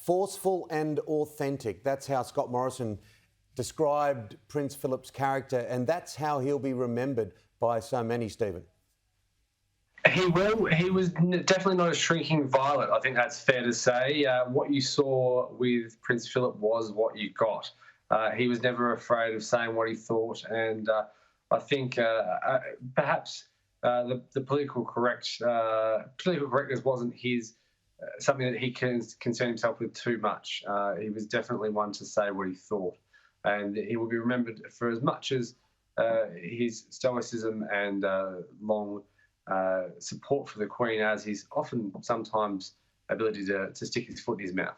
Forceful and authentic. That's how Scott Morrison described Prince Philip's character, and that's how he'll be remembered by so many, Stephen. He will. He was definitely not a shrinking violet. I think that's fair to say. What you saw with Prince Philip was what you got. He was never afraid of saying what he thought, and I think perhaps the political correctness wasn't his something that he concerned himself with too much. He was definitely one to say what he thought, and he will be remembered for as much as his stoicism and long support for the Queen as his sometimes ability to stick his foot in his mouth.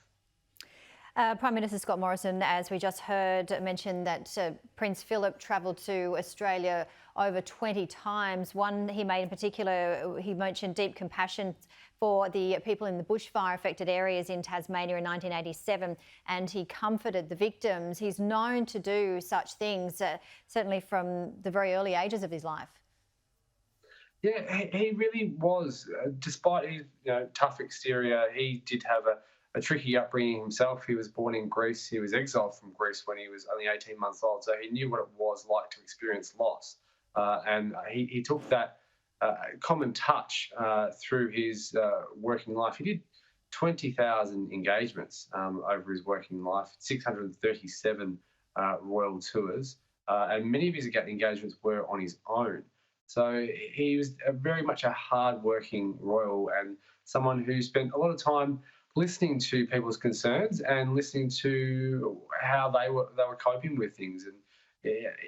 Prime Minister Scott Morrison, as we just heard, mentioned that Prince Philip travelled to Australia over 20 times. One he made in particular, he mentioned deep compassion for the people in the bushfire-affected areas in Tasmania in 1987, and he comforted the victims. He's known to do such things, certainly from the very early ages of his life. Yeah, he really was. Despite his tough exterior, he did have a tricky upbringing himself. He was born in Greece. He was exiled from Greece when he was only 18 months old, so he knew what it was like to experience loss. And he took that common touch through his working life. He did 20,000 engagements over his working life, 637 royal tours, and many of his engagements were on his own. So he was very much a hard-working royal and someone who spent a lot of time listening to people's concerns and listening to how they were coping with things. And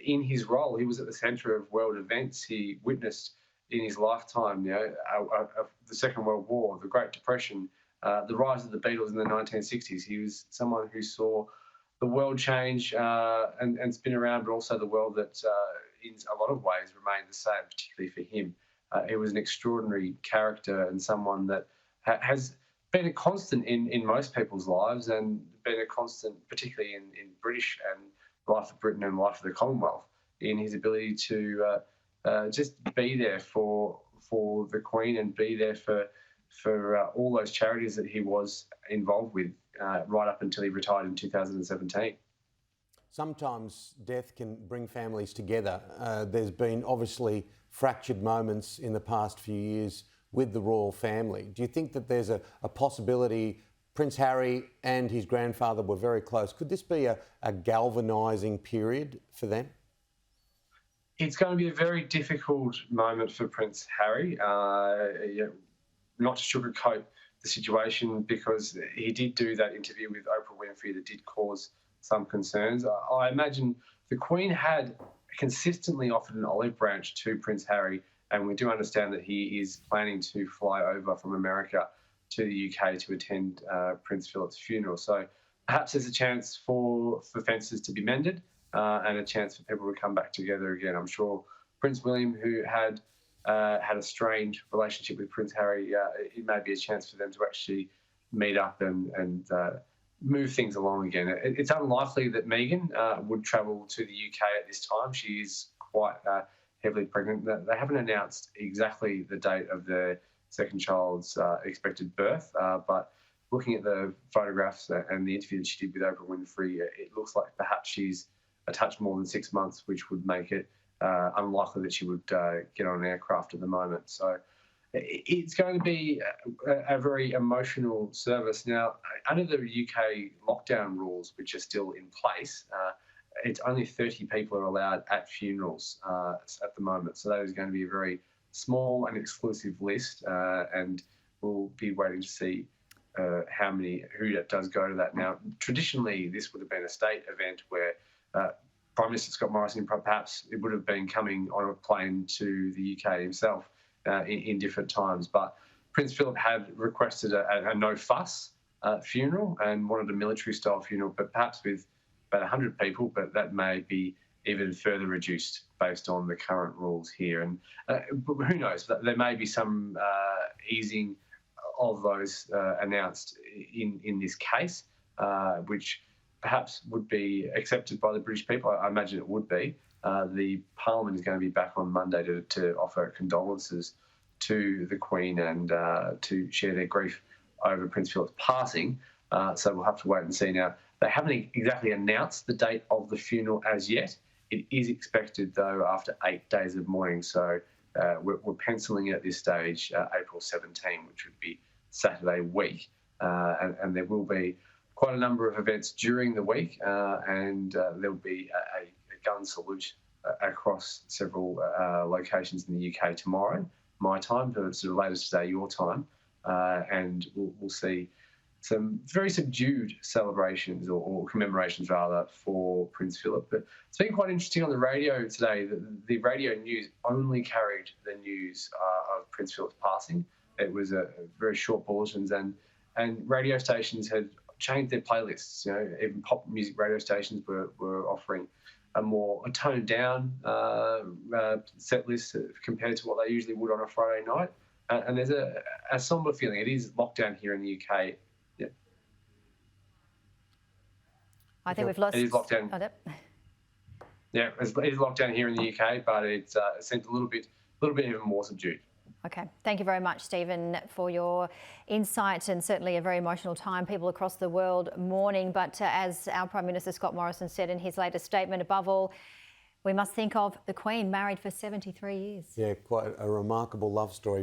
in his role, he was at the centre of world events. He witnessed in his lifetime, the Second World War, the Great Depression, the rise of the Beatles in the 1960s. He was someone who saw the world change and spin around, but also the world that in a lot of ways remained the same, particularly for him. He was an extraordinary character and someone that has been a constant in most people's lives and been a constant, particularly in British and life of Britain and life of the Commonwealth, in his ability to just be there for the Queen and be there for all those charities that he was involved with right up until he retired in 2017. Sometimes death can bring families together. There's been obviously fractured moments in the past few years with the royal family. Do you think that there's a possibility Prince Harry and his grandfather were very close? Could this be a galvanising period for them? It's going to be a very difficult moment for Prince Harry, not to sugarcoat the situation, because he did do that interview with Oprah Winfrey that did cause some concerns. I imagine the Queen had consistently offered an olive branch to Prince Harry, and we do understand that he is planning to fly over from America to the UK to attend Prince Philip's funeral. So perhaps there's a chance for fences to be mended and a chance for people to come back together again. I'm sure Prince William, who had a strained relationship with Prince Harry, it may be a chance for them to actually meet up and move things along again. It's unlikely that Meghan would travel to the UK at this time. She is quite heavily pregnant. They haven't announced exactly the date of their second child's expected birth, but looking at the photographs and the interview that she did with Oprah Winfrey, it looks like perhaps she's a touch more than 6 months, which would make it unlikely that she would get on an aircraft at the moment. So it's going to be a very emotional service. Now, under the UK lockdown rules, which are still in place, it's only 30 people are allowed at funerals at the moment. So that is going to be a very small and exclusive list, and we'll be waiting to see who does go to that. Now, traditionally, this would have been a state event where Prime Minister Scott Morrison, perhaps it would have been coming on a plane to the UK himself in different times. But Prince Philip had requested a no-fuss funeral and wanted a military-style funeral, but perhaps with about 100 people, but that may be even further reduced based on the current rules here. And who knows, there may be some easing of those announced in this case, which perhaps would be accepted by the British people. I imagine it would be. The Parliament is going to be back on Monday to offer condolences to the Queen and to share their grief over Prince Philip's passing. So we'll have to wait and see. Now, they haven't exactly announced the date of the funeral as yet. It is expected, though, after 8 days of mourning. So we're penciling at this stage April 17, which would be Saturday week. And there will be quite a number of events during the week, and there will be a gun salute across several locations in the UK tomorrow, my time, but it's the latest today, your time. And we'll see some very subdued celebrations or commemorations, rather, for Prince Philip. But it's been quite interesting on the radio today that the radio news only carried the news of Prince Philip's passing. It was a very short bulletins, and radio stations had changed their playlists. You know, even pop music radio stations were offering a toned down set list compared to what they usually would on a Friday night. And there's a sombre feeling. It is lockdown here in the UK. Yeah. I think we've lost. It is lockdown. Oh, yep. Yeah, it is lockdown here in the UK, but it seems a little bit even more subdued. Okay. Thank you very much, Stephen, for your insight, and certainly a very emotional time. People across the world mourning, but as our Prime Minister Scott Morrison said in his latest statement, above all, we must think of the Queen, married for 73 years. Yeah, quite a remarkable love story.